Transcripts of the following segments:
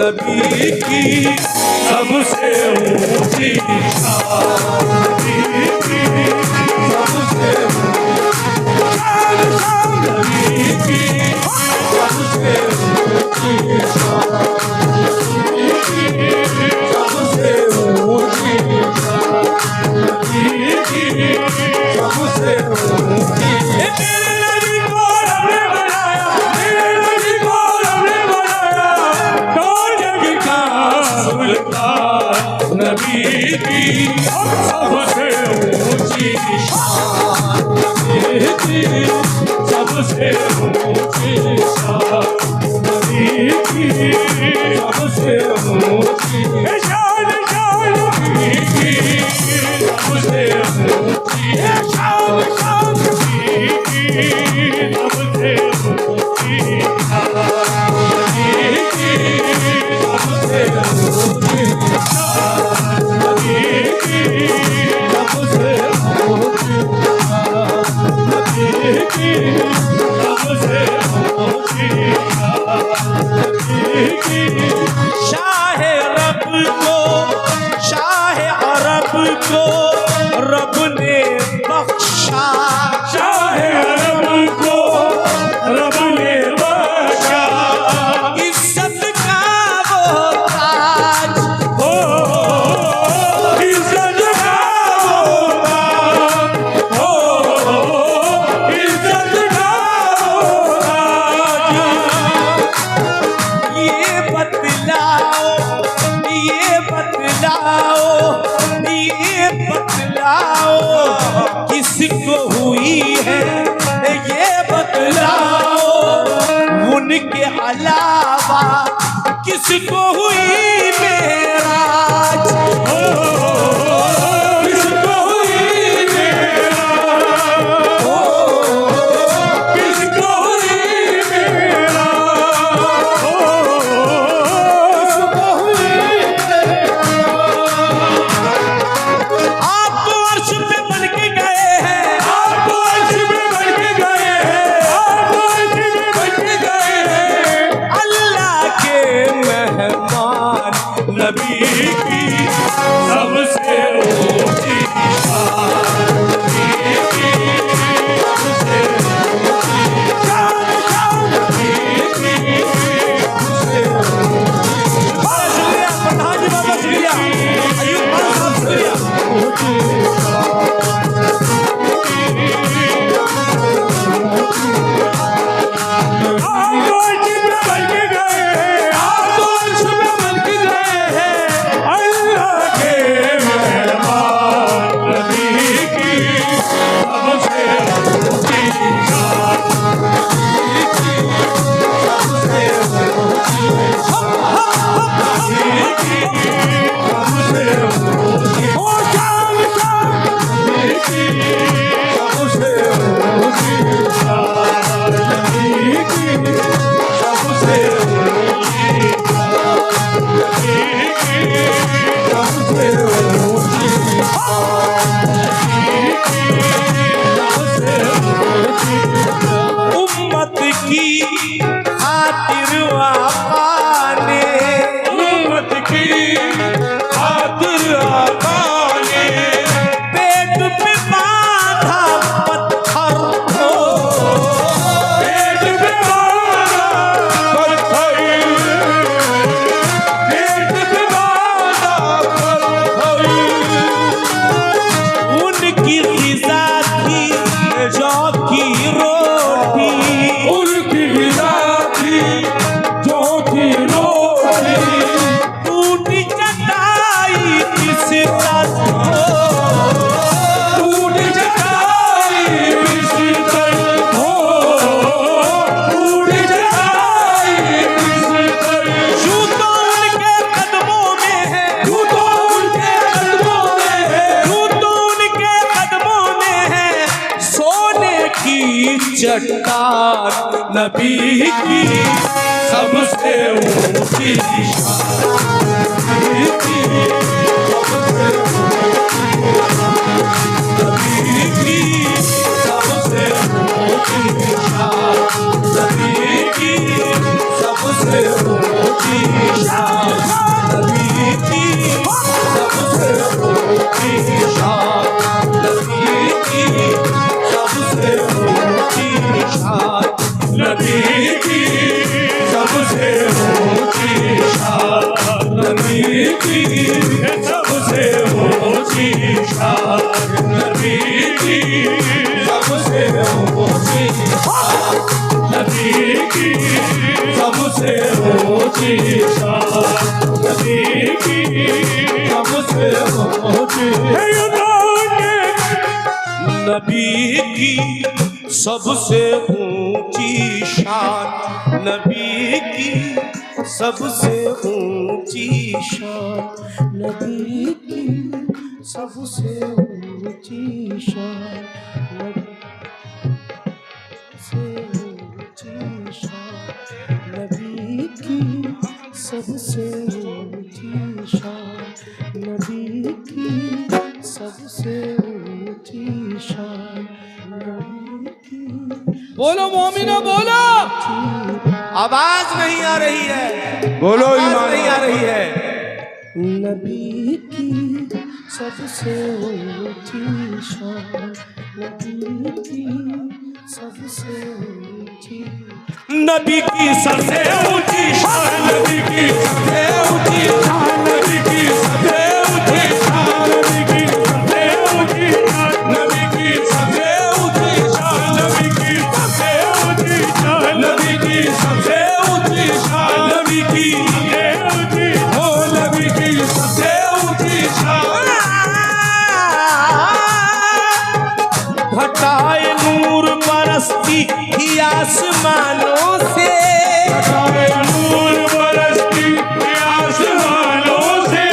नबी की सबसे ऊंची शान, नबी की सबसे शान, नबी की सबसे ऊंची शान, नबी की सबसे ऊंची शान, नबी की सबसे ऊंची। मेरे नबी को रब ने बनाया, मेरे नबी को रब ने बनाया, तो जग का सुल्तान, नबी की सबसे ऊंची शान, नबी की सबसे ऊंची शान, नबी की सबसे ऊंची शान, शान नबी की सबसे ऊंची शान, शान नबी की सबसे ऊंची शान, नबी की सबसे ऊंची शान, नबी की सबसे ऊंची शान, नबी की सबसे ऊंची शान, नबी की। शाह रब को, शाह अरब को रब ने बख्शा, शाह अरब को रब ने बख्शा, इज्जत का वो ताज, हो इज्जत का वो ताज, हो इज्जत का वो ताज। ये बतलाओ, ये बतलाओ, ये बतलाओ किसको हुई है, ये बतलाओ उनके अलावा किसको हुई मेराज, किसको हुई मेराज, किसको हुई मेराज, किसको हुई आप तो अर्श पे बन के गए हैं, आप तो अर्श पे बन के गए हैं, आप तो अर्श पे बन के गए हैं, अल्लाह के मेहमान, नबी की सबसे ऊंची शान, नबी की सबसे ऊंची शान, शान नबी की सबसे ऊंची शान। शुक्रिया प्रधान जी बाबा, शुक्रिया अयूब खान साहब, शुक्रिया। आप तो अर्श पे बन के गए हैं, आप तो अर्श पे बन के गए हैं, अल्लाह के मेहमान, नबी की सबसे ऊंची शान, नबी की सबसे ऊंची शान, नबी की सबसे ऊंची शान, शान नबी की सबसे ऊंची शान, नबी की सबसे ऊंची शान, नबी की सबसे ऊंची शान, नबी की सबसे ऊंची शान। उम्मत की खातिर आका ने, उम्मत की खातिर आका ने पेट पे बांधा पत्थर को, पेट पे बांधा पत्थर, पेट पे बांधा पत्थर। उनकी ग़िज़ा थी जौ की रोटी, उनकी ग़िज़ा थी जौ की रोटी, टूटी चटाई किस तरह, टूटी चटाई किस तरह, टूटी चटाई किस तरह। यूं तो उनके कदमों में है, यूं तो उनके कदमों में है, यूं तो उनके कदमों में है सोने की चट्टान, नबी की सबसे ऊंची शान, नबी की सबसे ऊंची शान, नबी की सबसे ऊंची शान, नबी की सबसे ऊंची शान। नबी की सबसे ऊंची शान, नबी की सबसे ऊंची शान, नबी की सबसे ऊंची शान, नबी से ऊंची शान, नबी की सबसे ऊंची शान, नबी की सबसे ऊंची शान, नबी की। बोलो मोमिनो बोलो, आवाज नहीं आ रही है, बोलो आवाज नहीं आ ईमान। रही है। नबी की सबसे ऊंची शान, नबी की सबसे ऊंची, नबी की सबसे ऊंची शान, नबी की सबसे ऊंची शान, नबी की सबसे ऊंची शान, नबी की सबसे ऊंची शान, नबी की सबसे ऊंची शान, नबी की सबसे ऊंची शान, नबी की सबसे ऊंची शान, नबी की सबसे ऊंची, ओ नबी की सबसे ऊंची शान। घटाए नूर बरसती ही आसमानों से, घटाए नूर बरसती ही आसमानों से,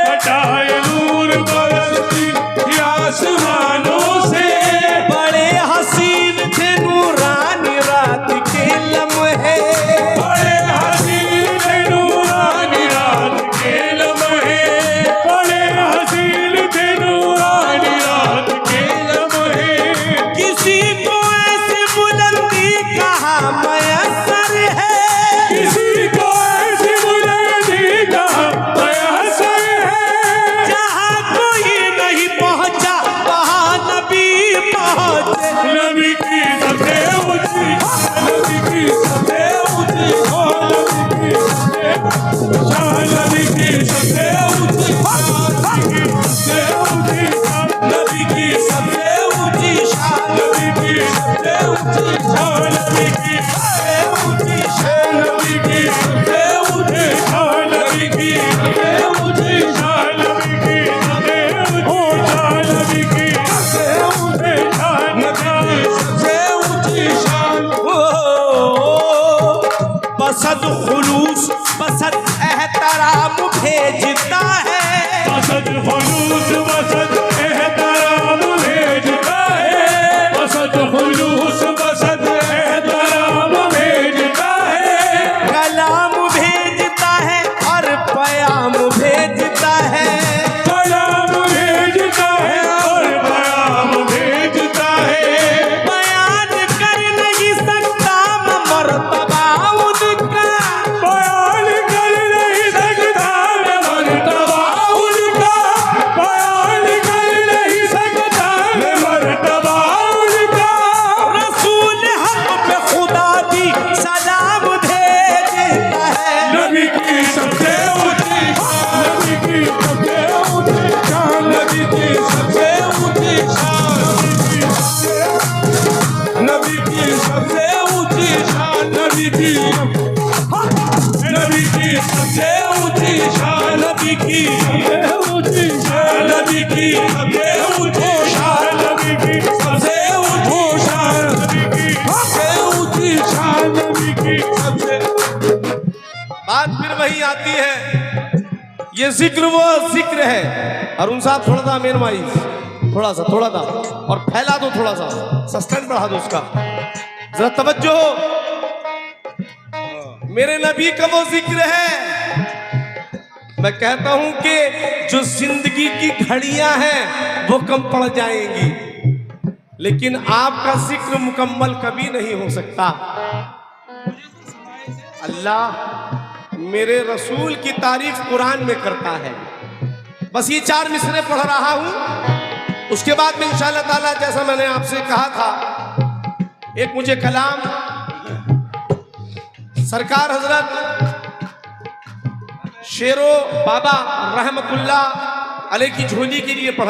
घटाए नूर बरसती ही आसमानों से। बड़े हसीन थे नूरानी रात के लम्हे, बड़े हसीन थे नूरानी रात के लम्हे, बड़े हसीन थे नूरानी रात के लम्हे। किसी को ऐसी बुलंदी कहा मयसर है, किसी को ऐसी बुलंदी कहा मयसर है। जहाँ कोई नहीं पहुँचा वहाँ नबी पहुँचे, नबी की सबसे ऊंची, नबी की सबसे ऊंची, ओ नबी की सबसे शान, नबी की सबसे ऊंची, नबी की सबसे ऊंची शान, नबी की सबसे ऊंची शान, नबी की सबसे ऊंची शान, नबी की सबसे ऊंची शान, नबी की सबसे ऊंची शान, नबी की सबसे ऊंची शान, नबी की सबसे ऊंची शान, नबी की सबसे ऊंची शान। बसद खुलूस बसद एहतराम भेजता है, बसद खुलूस बसद एहतराम भेजता है, बसद खुलूस बसद एहतराम भेजता है। कलाम भेजता है और प्याम भेजता है, कलाम भेजता है और प्याम भेजता है। बयान कर नहीं सकता मैं मर्तबा उनका, बयान कर नहीं सकता मैं मर्तबा उनका, बयान कर नहीं सकता मैं मर्तबा उनका। रसूल हक पे खुदा भी सलाम भेजता है, नबी की सबसे ऊंची, नबी की सबसे ऊंची शान, नबी की सबसे ऊंची शान, नबी की सबसे ऊंची शान, नबी की, नबी की सबसे ऊंची शान, नबी की सबसे ऊंची शान, नबी की सबसे ऊंची शान, नबी की सबसे ऊंची शान, नबी की सबसे ऊंची शान, नबी की सबसे। बात फिर वही आती है, ये जिक्र वो जिक्र है। अरुण साहब थोड़ा सा मेन वाइज, थोड़ा सा और फैला दो, थोड़ा सा सस्टेंस बढ़ा दो उसका, जरा तवज्जो हो। मेरे नबी का वो जिक्र है। मैं कहता हूं कि जो जिंदगी की घड़ियां हैं वो कम पड़ जाएंगी, लेकिन आपका जिक्र मुकम्मल कभी नहीं हो सकता। अल्लाह मेरे रसूल की तारीफ कुरान में करता है। बस ये 4 मिसरे पढ़ रहा हूं, उसके बाद में इंशाअल्लाह ताला जैसा मैंने आपसे कहा था, एक मुझे कलाम सरकार हजरत शेरो बाबा रहमतुल्लाह अलैह की झोली के लिए पढ़